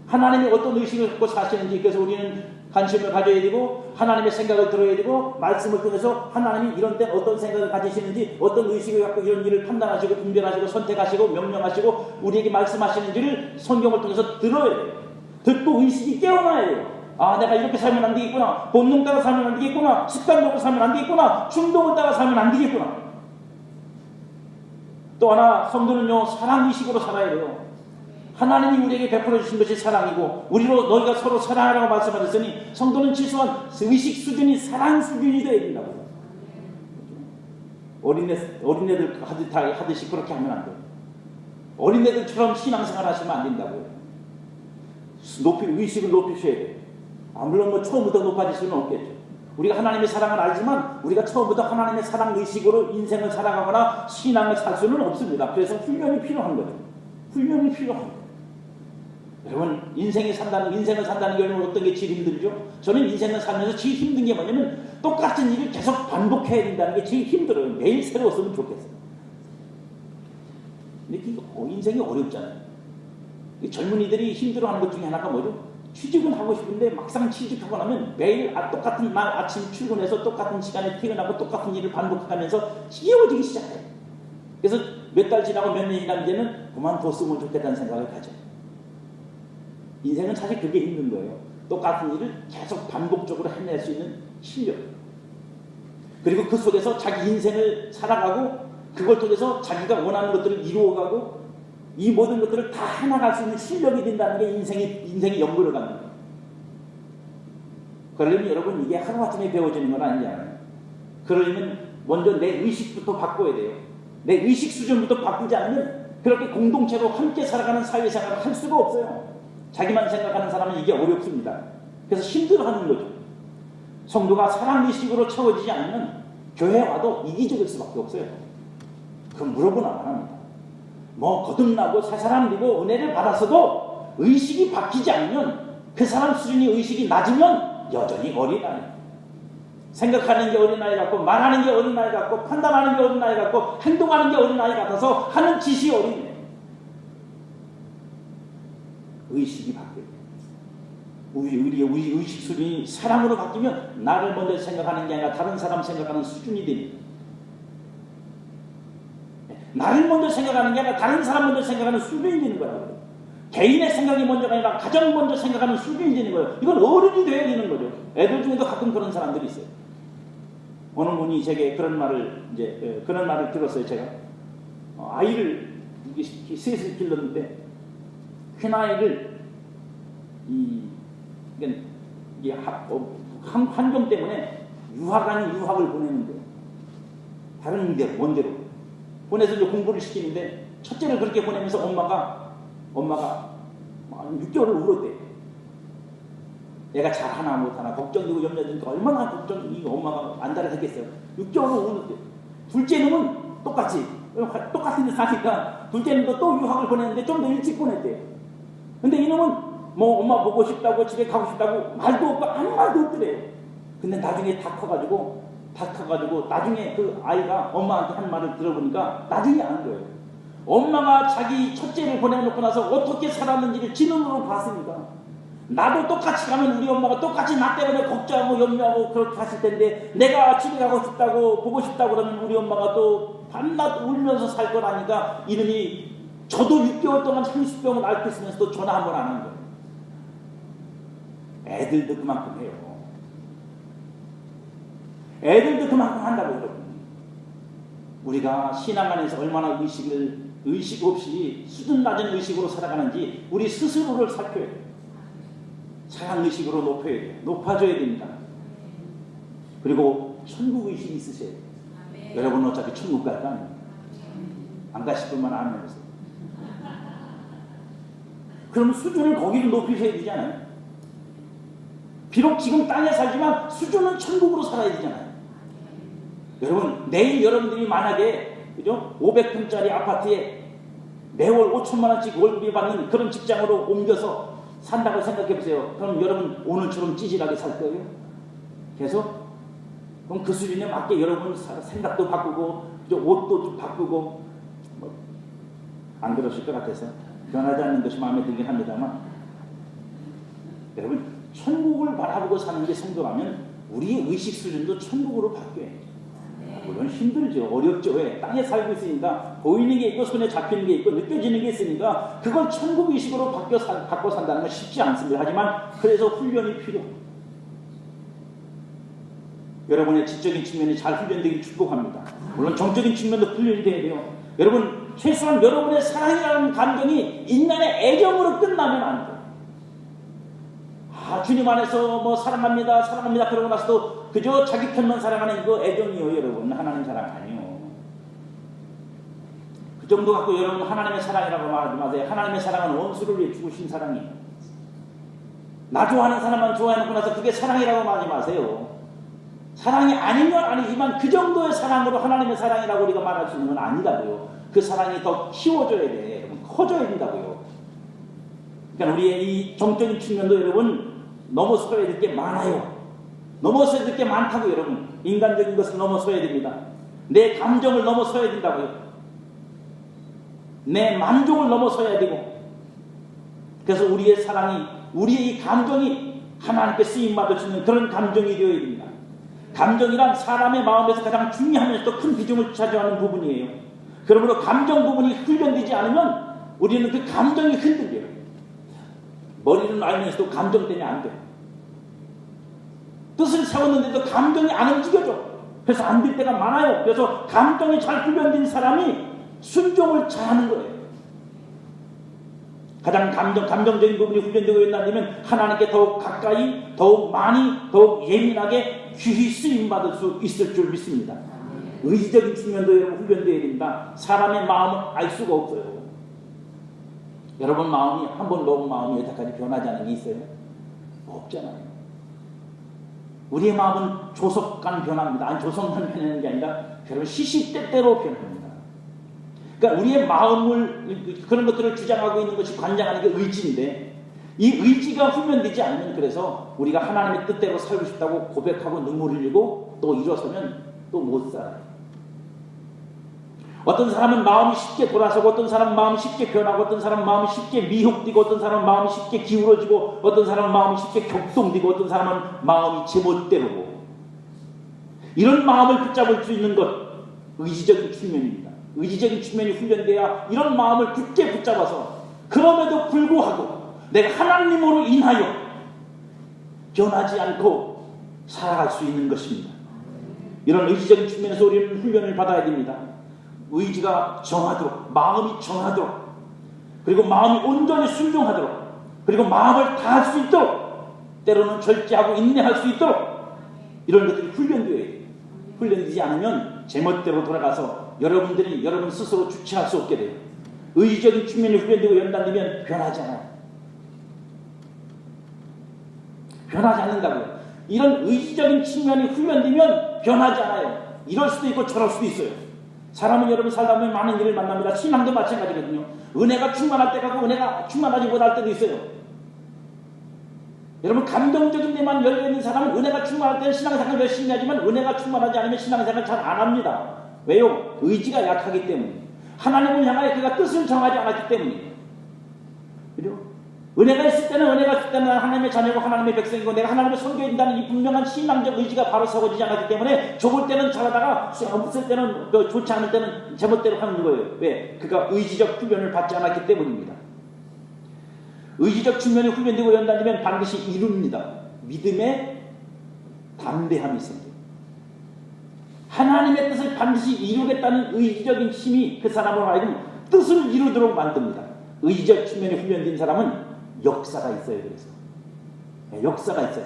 하나님이 어떤 의식을 갖고 사시는지, 그래서 우리는 관심을 가져야 되고 하나님의 생각을 들어야 되고 말씀을 통해서 하나님이 이런 때 어떤 생각을 가지시는지, 어떤 의식을 갖고 이런 일을 판단하시고 분별하시고 선택하시고 명령하시고 우리에게 말씀하시는지를 성경을 통해서 들어야 돼요. 듣고 의식이 깨어나야 돼요. 아, 내가 이렇게 살면 안 되겠구나. 본능 따라 살면 안 되겠구나. 습관적으로 살면 안 되겠구나. 충동을 따라 살면 안 되겠구나. 또 하나, 성도는요, 사랑의식으로 살아야 돼요. 하나님이 우리에게 베풀어 주신 것이 사랑이고 우리로 너희가 서로 사랑하라고 말씀하셨으니 성도는 최소한 의식 수준이 사랑 수준이 되어야 된다고요. 어린애들 하듯이 그렇게 하면 안 돼요. 어린애들처럼 신앙생활 하시면 안 된다고요. 의식을 높이셔야 돼요. 물론 처음부터 높아질 수는 없겠죠. 우리가 하나님의 사랑을 알지만 우리가 처음부터 하나님의 사랑 의식으로 인생을 살아가거나 신앙을 살 수는 없습니다. 그래서 훈련이 필요한 거죠. 훈련이 필요한 거예요. 여러분, 인생을 산다는 게 어떤 게 제일 힘들죠? 저는 인생을 살면서 제일 힘든 게 뭐냐면 똑같은 일을 계속 반복해야 된다는 게 제일 힘들어요. 매일 새로웠으면 좋겠어요. 근데 인생이 어렵잖아요. 젊은이들이 힘들어하는 것 중에 하나가 뭐죠? 취직은 하고 싶은데 막상 취직하고 나면 매일 똑같은 날 아침 출근해서 똑같은 시간에 퇴근하고 똑같은 일을 반복하면서 지겨워지기 시작해요. 그래서 몇 달 지나고 몇 년이 지나면 이제는 그만뒀으면 좋겠다는 생각을 가져요. 인생은 사실 그게 힘든 거예요. 똑같은 일을 계속 반복적으로 해낼 수 있는 실력. 그리고 그 속에서 자기 인생을 살아가고 그걸 통해서 자기가 원하는 것들을 이루어가고 이 모든 것들을 다 해나갈 수 있는 실력이 된다는 게 인생의 연구를 갖는 거예요. 그러려면 여러분 이게 하루아침에 배워지는 건 아니잖아요. 그러려면 먼저 내 의식부터 바꿔야 돼요. 내 의식 수준부터 바꾸지 않으면 그렇게 공동체로 함께 살아가는 사회생활을 할 수가 없어요. 자기만 생각하는 사람은 이게 어렵습니다. 그래서 힘들어하는 거죠. 성도가 사랑의식으로 채워지지 않으면 교회 와도 이기적일 수밖에 없어요. 그럼 물어보나 안 합니다. 거듭나고 새 사람 되고 은혜를 받아서도 의식이 바뀌지 않으면 그 사람 수준이 의식이 낮으면 여전히 어린아이. 생각하는 게 어린아이 같고 말하는 게 어린아이 같고 판단하는 게 어린아이 같고 행동하는 게 어린아이 같아서 하는 짓이 어린애. 의식이 바뀌어요. 우리 의식 수준이 사랑으로 바뀌면 나를 먼저 생각하는 게 아니라 다른 사람 생각하는 수준이 됩니다. 나를 먼저 생각하는 게 아니라 다른 사람 먼저 생각하는 수준이 되는 거라고요. 개인의 생각이 먼저가 아니라 가장 먼저 생각하는 수준이 되는 거예요. 이건 어른이 되어야 되는 거죠. 애들 중에도 가끔 그런 사람들이 있어요. 어느 분이 제게 그런 말을 들었어요. 제가 아이를 셋을 길렀는데 큰 아이를 환경 때문에 유학 아닌 유학을 보내는 거예요. 다른 데로, 먼 데로 보내서 이제 공부를 시키는데 첫째를 그렇게 보내면서 엄마가 6개월을 울었대. 얘가 잘하나 못하나 걱정되고 염려되니까 얼마나 걱정되고 엄마가 안달했겠어요. 6개월을 울었대. 둘째 놈은 똑같은 데 사니까 둘째 놈도 또 유학을 보냈는데 좀 더 일찍 보냈대. 근데 이놈은 엄마 보고 싶다고 집에 가고 싶다고 말도 없고 아무 말도 없더래요. 근데 나중에 다 커가지고 나중에 그 아이가 엄마한테 한 말을 들어보니까 나중에 아는 거예요. 엄마가 자기 첫째를 보내놓고 나서 어떻게 살았는지를 지 눈으로 봤으니까 나도 똑같이 가면 우리 엄마가 똑같이 나 때문에 걱정하고 염려하고 그렇게 하실 텐데 내가 집에 가고 싶다고 보고 싶다고 그러면 우리 엄마가 또 밤낮 울면서 살 거라니까 이놈이 저도 6개월 동안 30병을 앓고 있으면서도 전화 한 번 안 한 거예요. 애들도 그만큼 해요. 애들도 그만큼 한다고 여러분. 우리가 신앙 안에서 얼마나 의식 없이 수준 낮은 의식으로 살아가는지 우리 스스로를 살펴야 돼요. 사랑 의식으로 높여야 돼요. 높아져야 됩니다. 그리고 천국 의식이 있으셔야 돼요. 여러분 어차피 천국 갈 거 아닙니까? 안 가실 분만 안 해보세요. 그럼 수준을 거기를 높이셔야 되잖아요. 비록 지금 땅에 살지만 수준은 천국으로 살아야 되잖아요. 여러분, 내일 여러분들이 만약에 그죠? 500평짜리 아파트에 매월 5천만 원씩 월급이 받는 그런 직장으로 옮겨서 산다고 생각해 보세요. 그럼 여러분 오늘처럼 찌질하게 살 거예요? 계속? 그럼 그 수준에 맞게 여러분 생각도 바꾸고 옷도 좀 바꾸고 안 그러실 것 같아서 변하지 않는 것이 마음에 들긴 합니다만, 여러분 천국을 바라보고 사는 게 성도라면 우리의 의식 수준도 천국으로 바뀌어야죠. 물론 힘들죠. 어렵죠. 왜? 땅에 살고 있으니까 보이는 게 있고 손에 잡히는 게 있고 느껴지는 게 있으니까 그걸 천국 의식으로 바꿔 산다는 건 쉽지 않습니다. 하지만 그래서 훈련이 필요해요. 여러분의 지적인 측면이 잘 훈련되길 축복합니다. 물론 정적인 측면도 훈련이 돼야 돼요. 여러분 최소한 여러분의 사랑이라는 감정이 인간의 애정으로 끝나면 안 돼요. 주님 안에서 뭐 사랑합니다 사랑합니다 그러고 나서도 그저 자기 편만 사랑하는 그 애정이요. 여러분 하나님 사랑 아니요. 그 정도 갖고 여러분 하나님의 사랑이라고 말하지 마세요. 하나님의 사랑은 원수를 위해 죽으신 사랑이에요. 나 좋아하는 사람만 좋아해놓고 나서 그게 사랑이라고 말하지 마세요. 사랑이 아닌 건 아니지만 그 정도의 사랑으로 하나님의 사랑이라고 우리가 말할 수 있는 건 아니다고요. 그 사랑이 더 키워져야 돼. 여러분 커져야 된다고요. 그러니까 우리의 이 정적인 측면도 여러분 넘어서야 될 게 많아요. 넘어서야 될 게 많다고. 여러분 인간적인 것을 넘어서야 됩니다. 내 감정을 넘어서야 된다고요. 내 만족을 넘어서야 되고, 그래서 우리의 사랑이, 우리의 이 감정이 하나님께 쓰임받을 수 있는 그런 감정이 되어야 됩니다. 감정이란 사람의 마음에서 가장 중요하면서도 큰 비중을 차지하는 부분이에요. 그러므로 감정 부분이 훈련되지 않으면 우리는 그 감정이 흔들려요. 머리는 알면서도 감정 때문에 안 돼요. 뜻을 세웠는데도 감정이 안 움직여져. 그래서 안 될 때가 많아요. 그래서 감정이 잘 훈련된 사람이 순종을 잘하는 거예요. 가장 감정적인 부분이 훈련되고 있다면 하나님께 더욱 가까이, 더욱 많이, 더욱 예민하게 귀히 쓰임받을 수 있을 줄 믿습니다. 의지적인 측면도 여러분 훈련되어야 됩니다. 사람의 마음을 알 수가 없어요. 여러분 마음이 한 번 놓은 마음이 여태까지 변하지 않은 게 있어요? 없잖아요. 우리의 마음은 조속간 변합니다. 아니 조속간 변하는 게 아니라 여러분 시시때때로 변합니다. 그러니까 우리의 마음을 그런 것들을 주장하고 있는 것이 관장하는 게 의지인데, 이 의지가 훈련되지 않으면 그래서 우리가 하나님의 뜻대로 살고 싶다고 고백하고 눈물 흘리고 또 일어서면 또 못 살아요. 어떤 사람은 마음이 쉽게 돌아서고, 어떤 사람은 마음이 쉽게 변하고, 어떤 사람은 마음이 쉽게 미혹되고, 어떤 사람은 마음이 쉽게 기울어지고, 어떤 사람은 마음이 쉽게 격동되고, 어떤 사람은 마음이 제멋대로고. 이런 마음을 붙잡을 수 있는 것, 의지적인 측면입니다. 의지적인 측면이 훈련돼야 이런 마음을 굳게 붙잡아서 그럼에도 불구하고 내가 하나님으로 인하여 변하지 않고 살아갈 수 있는 것입니다. 이런 의지적인 측면에서 우리는 훈련을 받아야 됩니다. 의지가 정하도록, 마음이 정하도록, 그리고 마음이 온전히 순종하도록, 그리고 마음을 다할 수 있도록, 때로는 절제하고 인내할 수 있도록, 이런 것들이 훈련되어야 돼요. 훈련되지 않으면 제멋대로 돌아가서 여러분들이 여러분 스스로 주체할 수 없게 돼요. 의지적인 측면이 훈련되고 연단되면 변하지 않아요. 변하지 않는다고요. 이런 의지적인 측면이 훈련되면 변하지 않아요. 이럴 수도 있고 저럴 수도 있어요. 사람은 여러분 살다 보면 많은 일을 만납니다. 신앙도 마찬가지거든요. 은혜가 충만할 때가 있고 은혜가 충만하지 못할 때도 있어요. 여러분 감정적인 데만 열려있는 사람은 은혜가 충만할 때는 신앙생활 열심히 하지만 은혜가 충만하지 않으면 신앙생활 잘 안 합니다. 왜요? 의지가 약하기 때문에. 하나님을 향하여 그가 뜻을 정하지 않았기 때문이에요. 그죠? 은혜가 있을 때는 하나님의 자녀고 하나님의 백성이고 내가 하나님을 섬겨야 된다는 이 분명한 신앙적 의지가 바로 서거지지 않았기 때문에 좋을 때는 잘하다가 없을 때는 좋지 않을 때는 제멋대로 하는 거예요. 왜? 그가 의지적 훈련을 받지 않았기 때문입니다. 의지적 측면이 훈련되고 연단되면 반드시 이룹니다. 믿음의 담대함이 있습니다. 하나님의 뜻을 반드시 이루겠다는 의지적인 힘이 그 사람으로 하여금 뜻을 이루도록 만듭니다. 의지적 측면이 훈련된 사람은 역사가 있어요. 그래서 역사가 있어요.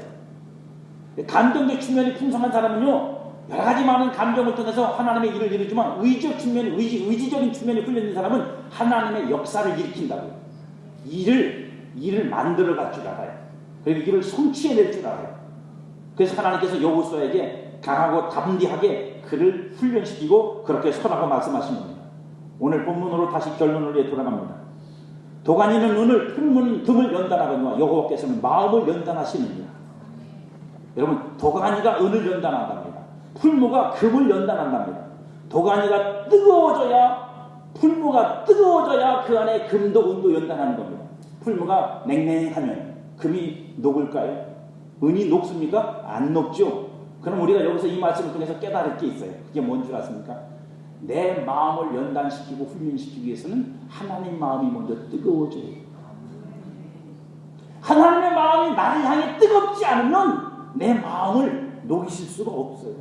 감정적 측면이 풍성한 사람은요 여러 가지 많은 감정을 통해서 하나님의 일을 이루지만 의지적 측면이 의지적인 측면이 훈련된 사람은 하나님의 역사를 일으킨다고요. 일을 만들어 갈 줄 알아요. 그리고 이를 성취해낼 줄 알아요. 그래서 하나님께서 여호수아에게 강하고 담대하게 그를 훈련시키고 그렇게 서라고 말씀하신 겁니다. 오늘 본문으로 다시 결론을 위해 돌아갑니다. 도가니는 눈을, 풀무는 등을 연단하거니와 여호와께서는 마음을 연단하시느니라. 여러분, 도가니가 은을 연단한답니다. 풀무가 금을 연단한답니다. 도가니가 뜨거워져야, 풀무가 뜨거워져야 그 안에 금도 은도 연단하는 겁니다. 풀무가 냉랭하면 금이 녹을까요? 은이 녹습니까? 안 녹죠. 그럼 우리가 여기서 이 말씀을 통해서 깨달을 게 있어요. 그게 뭔 줄 아십니까? 내 마음을 연단시키고 훈련시키기 위해서는 하나님 마음이 먼저 뜨거워져요. 하나님의 마음이 나를 향해 뜨겁지 않으면 내 마음을 녹이실 수가 없어요.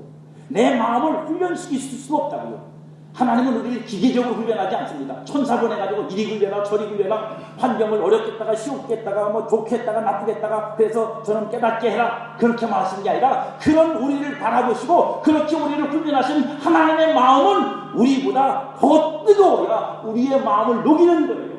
내 마음을 훈련시킬 수가 없다고요. 하나님은 우리를 기계적으로 훈련하지 않습니다. 천사 보내가지고 이리 굴려라 저리 굴려라, 환경을 어렵게 했다가 쉽게 했다가 뭐 좋게 했다가 나쁘게 했다가 그래서 저는 깨닫게 해라, 그렇게 말하시는 게 아니라 그런 우리를 바라보시고 그렇게 우리를 훈련하신 하나님의 마음은 우리보다 더 뜨거워야 우리의 마음을 녹이는 거예요.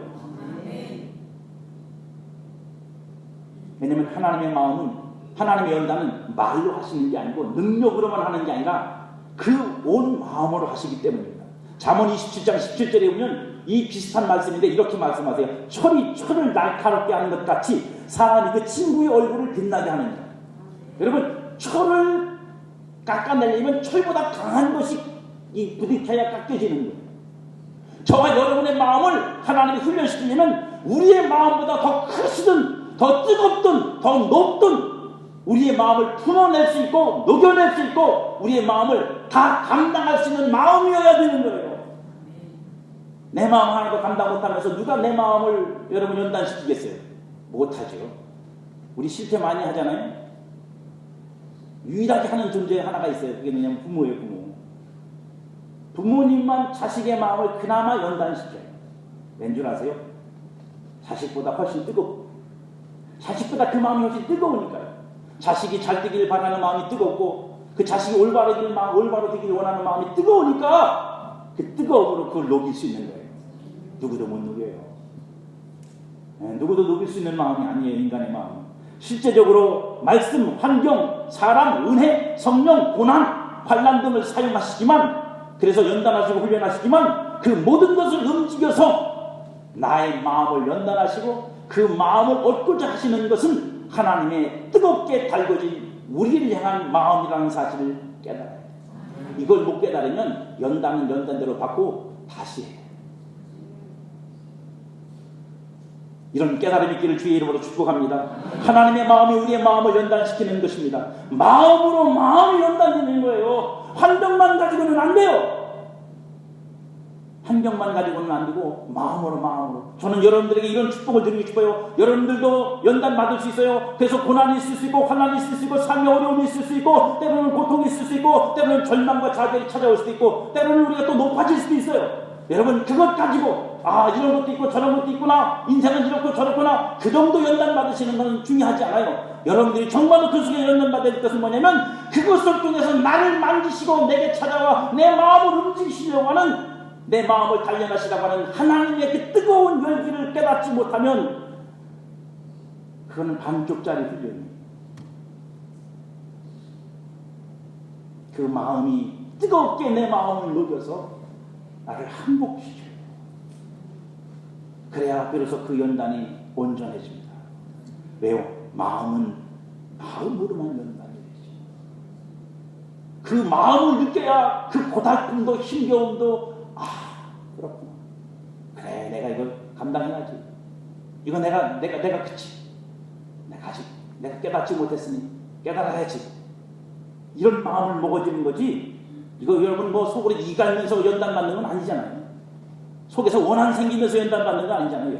왜냐하면 하나님의 마음은, 하나님의 연단은 말로 하시는 게 아니고 능력으로만 하는 게 아니라 그 온 마음으로 하시기 때문입니다. 잠언 27장 17절에 보면 이 비슷한 말씀인데 이렇게 말씀하세요. 철이 날카롭게 하는 것 같이 사람이 그 친구의 얼굴을 빛나게 하느니라. 여러분, 철을 깎아내려면 철보다 강한 것이 이 부딪혀야 깎여지는 거예요. 저와 여러분의 마음을 하나님이 훈련시키려면 우리의 마음보다 더 크시든 더 뜨겁든 더 높든 우리의 마음을 품어낼 수 있고 녹여낼 수 있고 우리의 마음을 다 감당할 수 있는 마음이어야 되는 거예요. 내 마음 하나도 감당 못하면서 누가 내 마음을 여러분 연단시키겠어요? 못하죠. 우리 실패 많이 하잖아요. 유일하게 하는 존재 하나가 있어요. 그게 뭐냐면 부모예요. 부모님만 자식의 마음을 그나마 연단시켜요. 왠 줄 아세요? 자식보다 훨씬 뜨겁고 자식보다 그 마음이 훨씬 뜨거우니까요. 자식이 잘 되길 바라는 마음이 뜨겁고 그 자식이 올바로 되길 원하는 마음이 뜨거우니까 그 뜨거움으로 그걸 녹일 수 있는 거예요. 누구도 못 녹여요. 누구도 녹일 수 있는 마음이 아니에요. 인간의 마음은. 실제적으로 말씀, 환경, 사람, 은혜, 성령, 고난, 환난 등을 사용하시지만, 그래서 연단하시고 훈련하시지만 그 모든 것을 움직여서 나의 마음을 연단하시고 그 마음을 얻고자 하시는 것은 하나님의 뜨겁게 달궈진 우리를 향한 마음이라는 사실을 깨달아야 돼요. 이걸 못 깨달으면 연단은 연단대로 받고 다시 해요. 이런 깨달음이 있기를 주의 이름으로 축복합니다. 하나님의 마음이 우리의 마음을 연단시키는 것입니다. 마음으로 마음이 연단되는 거예요. 환경만 가지고는 안 돼요. 환경만 가지고는 안 되고 마음으로. 저는 여러분들에게 이런 축복을 드리고 싶어요. 여러분들도 연단 받을 수 있어요. 그래서 고난이 있을 수 있고 환난이 있을 수 있고 삶의 어려움이 있을 수 있고 때로는 고통이 있을 수 있고 때로는 절망과 좌절이 찾아올 수도 있고 때로는 우리가 또 높아질 수도 있어요. 여러분, 그것 가지고 이런 것도 있고 저런 것도 있구나, 인생은 이렇고 저렇구나, 그 정도 연단 받으시는 건 중요하지 않아요. 여러분들이 정말로 그 속에 연단 받을 것은 뭐냐면 그것을 통해서 나를 만지시고 내게 찾아와 내 마음을 움직이시려고 하는, 내 마음을 단련하시라고 하는 하나님의 그 뜨거운 열기를 깨닫지 못하면 그거는 반쪽짜리 훈련이에요. 그 마음이 뜨겁게 내 마음을 녹여서 나를 항복시켜요. 그래야 비로소 그 연단이 온전해집니다. 왜요? 마음은 마음으로만 연단이 되죠. 그 마음을 느껴야 그 고달픔도 힘겨움도 그렇구나. 그래, 내가 이걸 감당해야지. 이거 내가 그치. 내가 깨닫지 못했으니 깨달아야지. 이런 마음을 먹어지는 거지. 이거 여러분 뭐 속으로 이갈면서 연단받는 건 아니잖아요. 속에서 원한 생기면서 연단받는 건 아니잖아요.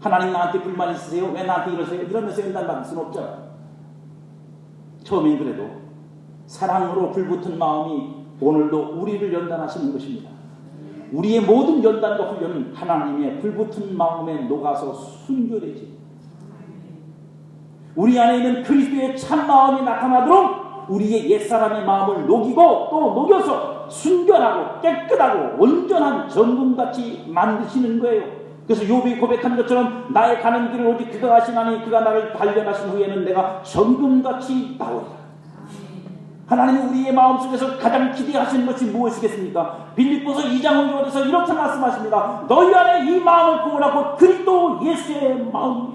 하나님 나한테 불만 있으세요? 왜 나한테 이러세요? 이러면서 연단받을 수는 없잖아요. 처음엔 그래도 사랑으로 불붙은 마음이 오늘도 우리를 연단하시는 것입니다. 우리의 모든 연단과 훈련은 하나님의 불붙은 마음에 녹아서 순결해집니다. 우리 안에 있는 그리스도의 참 마음이 나타나도록 우리의 옛사람의 마음을 녹이고 또 녹여서 순결하고 깨끗하고 온전한 정금같이 만드시는 거예요. 그래서 욥이 고백한 것처럼 나의 가는 길을 오직 그가 아시나니 그가 나를 발견하신 후에는 내가 정금같이 나오리라. 하나님은 우리의 마음속에서 가장 기대하시는 것이 무엇이겠습니까? 빌립보서 2장 5절에서 이렇게 말씀하십니다. 너희 안에 이 마음을 품으라고 그리스도 예수의 마음.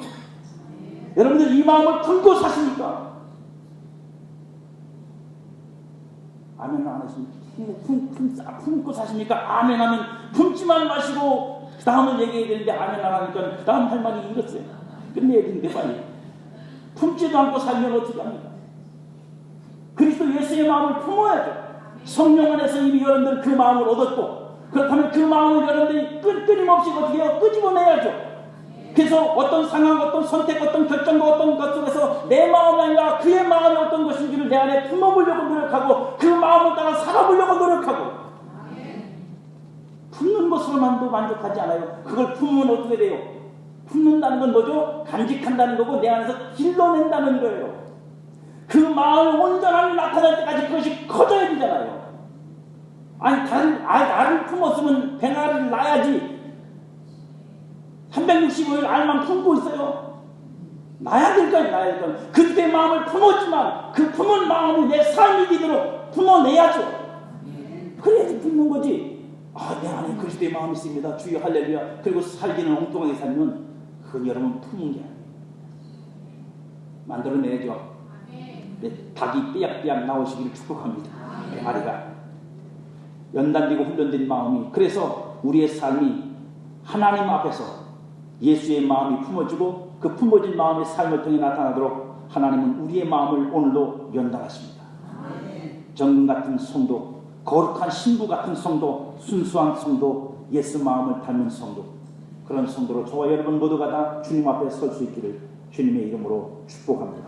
여러분들 이 마음을 품고 사십니까? 아멘 안 하십니까? 품고 사십니까? 아멘 하면 품지만 마시고 그 다음을 얘기해야 되는데 아멘 안 하니까 그 다음 할 말이 이렇어요. 끝내야 되는데 빨리. 품지도 않고 살면 어떻게 합니까? 그리스도 예수의 마음을 품어야죠. 성령 안에서 이미 여러분들 그 마음을 얻었고, 그렇다면 그 마음을 여러분들이 끊임없이 어떻게 해요? 끄집어내야죠. 그래서 어떤 상황, 어떤 선택, 어떤 결정과 어떤 것 속에서 내 마음이 아니라 그의 마음이 어떤 것인지를 내 안에 품어보려고 노력하고 그 마음을 따라 살아보려고 노력하고, 품는 것으로만도 만족하지 않아요. 그걸 품으면 어떻게 돼요? 품는다는 건 뭐죠? 간직한다는 거고 내 안에서 길러낸다는 거예요. 그 마음의 온전함이 나타날 때까지 그것이 커져야 되잖아요. 아니 다른 알을 품었으면 배알을 낳아야지 365일 알만 품고 있어요. 낳아야 될 거예요. 낳아야 될 거예요. 그때 마음을 품었지만 그 품은 마음이 내 삶이 되도록 품어내야죠. 그래야지 품는 거지. 내 안에 그리스도의 마음이 있습니다. 주여 할렐루야. 그리고 살기는 엉뚱하게 살면 그건 여러분 품은 게 아니에요. 만들어내야죠. 닭이 삐약삐약 나오시기를 축복합니다. 대가리가 연단되고 훈련된 마음이, 그래서 우리의 삶이 하나님 앞에서 예수의 마음이 품어지고 그 품어진 마음의 삶을 통해 나타나도록 하나님은 우리의 마음을 오늘도 연단하십니다. 정금 같은 성도, 거룩한 신부 같은 성도, 순수한 성도, 예수 마음을 닮은 성도, 그런 성도로 저와 여러분 모두가 다 주님 앞에 설 수 있기를 주님의 이름으로 축복합니다.